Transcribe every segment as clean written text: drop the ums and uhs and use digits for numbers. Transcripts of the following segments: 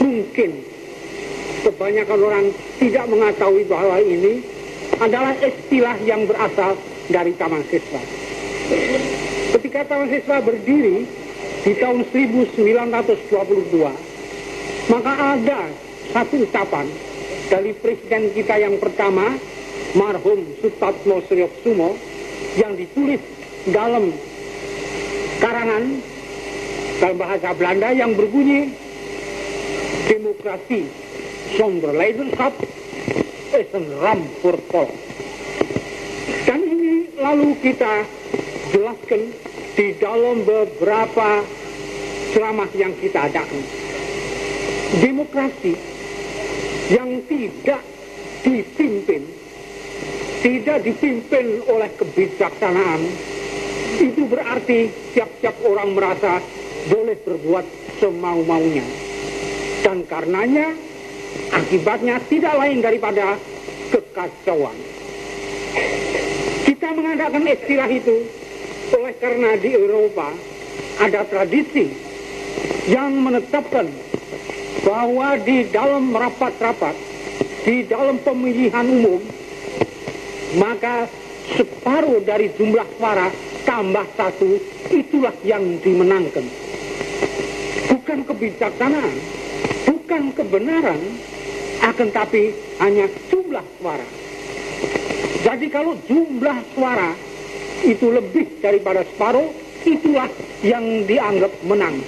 mungkin kebanyakan orang tidak mengetahui bahwa ini adalah istilah yang berasal dari Taman Siswa. Ketika Taman Siswa berdiri di tahun 1922, maka ada satu ucapan dari presiden kita yang pertama, marhum Sutatmo Sriyokusumo, yang ditulis dalam karangan dalam bahasa Belanda yang berbunyi, demokrasi zonder leidenschap is een ramp voor het volk. Dan ini lalu kita jelaskan di dalam beberapa ceramah yang kita adakan. Demokrasi yang tidak dipimpin oleh kebijaksanaan, itu berarti tiap-tiap orang merasa boleh berbuat semau-maunya. Dan karenanya akibatnya tidak lain daripada kekacauan. Kita mengadakan istilah itu oleh karena di Eropa ada tradisi yang menetapkan bahwa di dalam rapat-rapat, di dalam pemilihan umum, maka separuh dari jumlah suara tambah satu, itulah yang dimenangkan. Bukan kebijaksanaan, bukan kebenaran, akan tapi hanya jumlah suara. Jadi kalau jumlah suara itu lebih daripada separuh, itulah yang dianggap menang.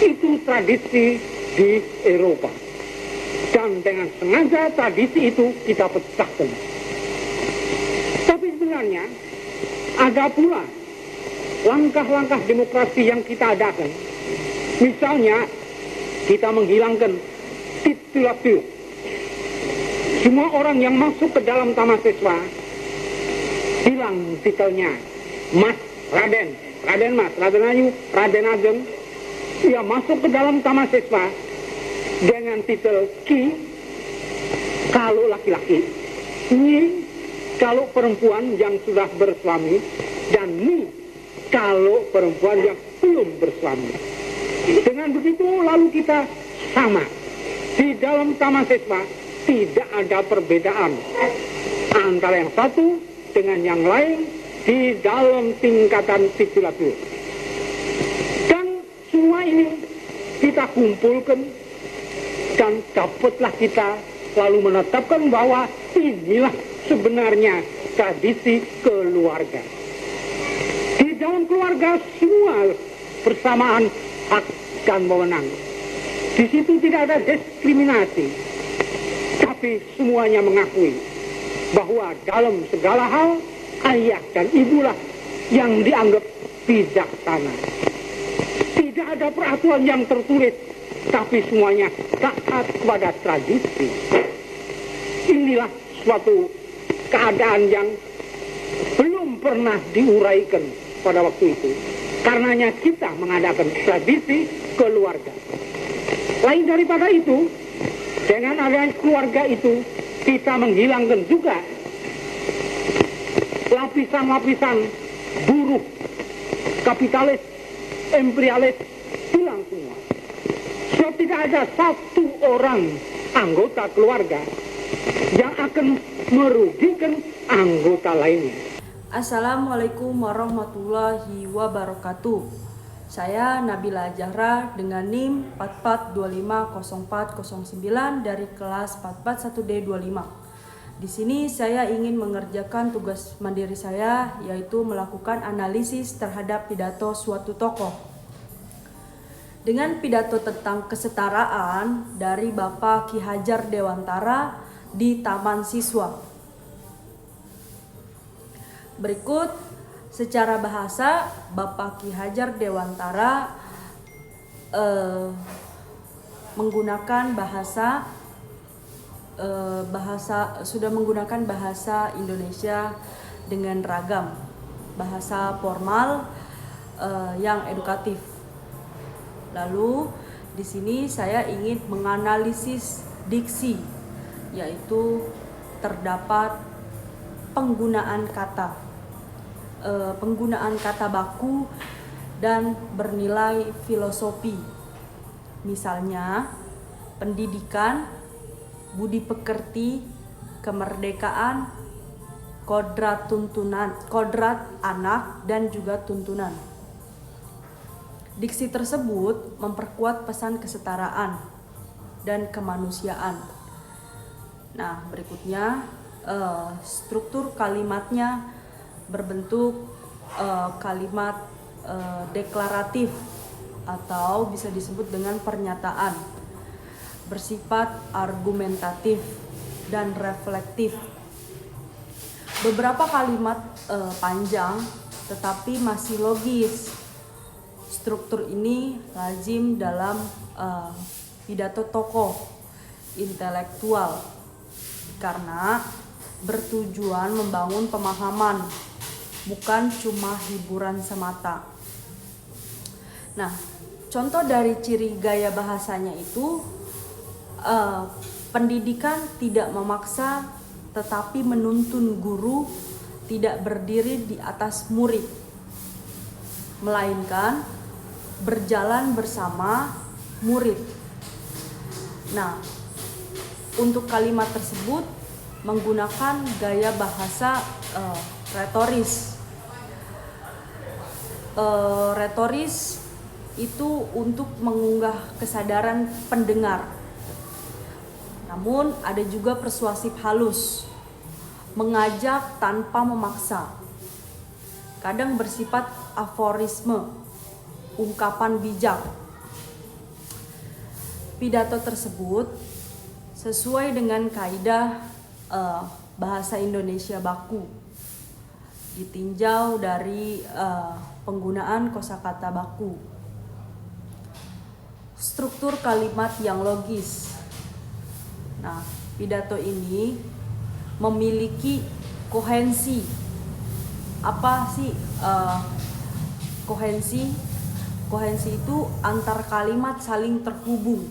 Itu tradisi di Eropa. Dan dengan sengaja tradisi itu kita pecahkan. Tapi sebenarnya ada pula langkah-langkah demokrasi yang kita adakan. Misalnya kita menghilangkan titulatur. Semua orang yang masuk ke dalam Taman Siswa hilang titelnya Mas, Raden, Raden Mas, Raden Ayu, Raden Ageng. Ia masuk ke dalam Taman Siswa dengan titel Ki kalau laki-laki, Ni kalau perempuan yang sudah bersuami, dan Ni kalau perempuan yang belum bersuami. Dengan begitu lalu kita sama. Di dalam Taman Siswa tidak ada perbedaan antara yang satu dengan yang lain di dalam tingkatan titulatur. Dan semua ini kita kumpulkan dan dapatlah kita lalu menetapkan bahwa inilah sebenarnya tradisi keluarga. Di dalam keluarga semua persamaan hak dan wewenang. Di situ tidak ada diskriminasi, tapi semuanya mengakui bahwa dalam segala hal ayah dan ibulah yang dianggap bijaksana. Tidak ada peraturan yang tertulis, tapi semuanya taat kepada tradisi. Inilah suatu keadaan yang belum pernah diuraikan pada waktu itu. Karenanya kita mengadakan tradisi keluarga. Lain daripada itu, dengan adanya keluarga itu, kita menghilangkan juga lapisan-lapisan buruh, kapitalis, imperialis, hilang semua. Sebab tidak ada satu orang anggota keluarga yang akan merugikan anggota lainnya. Assalamualaikum warahmatullahi wabarakatuh. Saya Nabila Zahra dengan NIM 44250409 dari kelas 441D25. Di sini saya ingin mengerjakan tugas mandiri saya, yaitu melakukan analisis terhadap pidato suatu tokoh. Dengan pidato tentang kesetaraan dari Bapak Ki Hajar Dewantara di Taman Siswa. Berikut secara bahasa, Bapak Ki Hajar Dewantara menggunakan bahasa Indonesia dengan ragam, bahasa formal yang edukatif. Lalu di sini saya ingin menganalisis diksi, yaitu terdapat penggunaan kata baku dan bernilai filosofi. Misalnya pendidikan, budi pekerti, kemerdekaan, kodrat anak, dan juga tuntunan. Diksi tersebut memperkuat pesan kesetaraan dan kemanusiaan. Nah, berikutnya struktur kalimatnya berbentuk kalimat deklaratif atau bisa disebut dengan pernyataan, bersifat argumentatif dan reflektif. Beberapa kalimat panjang tetapi masih logis. Struktur ini lazim dalam pidato tokoh intelektual karena bertujuan membangun pemahaman, bukan cuma hiburan semata. Nah, contoh dari ciri gaya bahasanya itu pendidikan tidak memaksa tetapi menuntun guru tidak berdiri di atas murid, melainkan berjalan bersama murid. Nah, untuk kalimat tersebut menggunakan gaya bahasa retoris. Retoris itu untuk mengunggah kesadaran pendengar. Namun ada juga persuasif halus, mengajak tanpa memaksa. Kadang bersifat aforisme, ungkapan bijak. Pidato tersebut sesuai dengan kaidah bahasa Indonesia baku, ditinjau dari penggunaan kosakata baku. Struktur kalimat yang logis. Nah, pidato ini memiliki kohensi. Apa sih kohensi? Kohensi itu antar kalimat saling terhubung.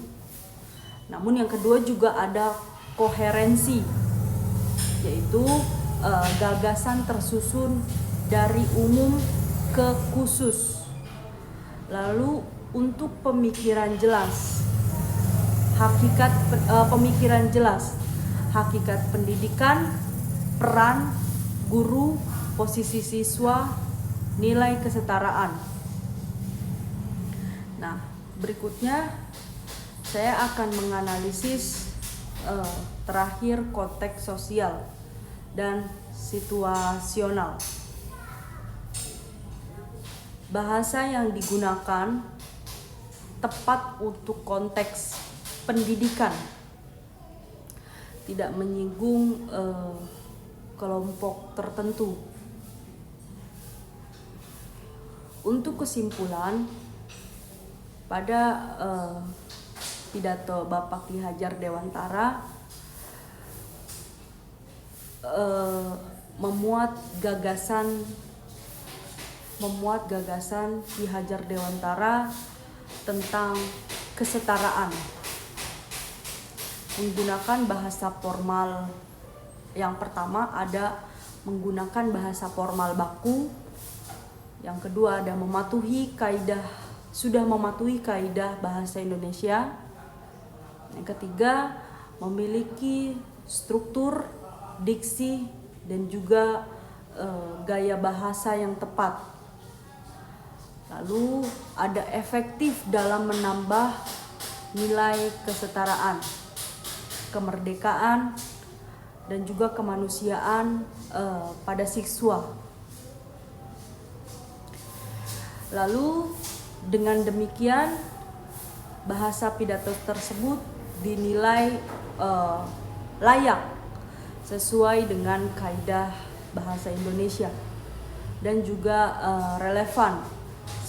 Namun yang kedua juga ada koherensi, yaitu gagasan tersusun dari umum ke khusus. Lalu untuk pemikiran jelas, pemikiran jelas, hakikat pendidikan, peran guru, posisi siswa, nilai kesetaraan. Nah, berikutnya saya akan menganalisis terakhir konteks sosial dan situasional. Bahasa yang digunakan tepat untuk konteks pendidikan, tidak menyinggung kelompok tertentu. Untuk kesimpulan, pada pidato Bapak Ki Hajar Dewantara memuat gagasan Ki Hajar Dewantara tentang kesetaraan, menggunakan bahasa formal. Yang pertama ada menggunakan bahasa formal baku, yang kedua ada sudah mematuhi kaidah bahasa Indonesia, yang ketiga memiliki struktur, diksi, dan juga gaya bahasa yang tepat. Lalu ada efektif dalam menambah nilai kesetaraan, kemerdekaan, dan juga kemanusiaan pada siswa. Lalu dengan demikian bahasa pidato tersebut dinilai layak sesuai dengan kaidah bahasa Indonesia dan juga relevan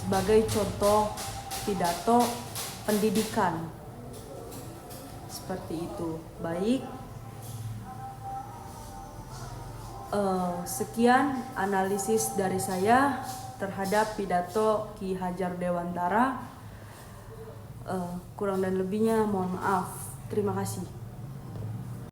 sebagai contoh pidato pendidikan. Seperti itu. Baik. Sekian analisis dari saya terhadap pidato Ki Hajar Dewantara. Kurang dan lebihnya mohon maaf. Terima kasih.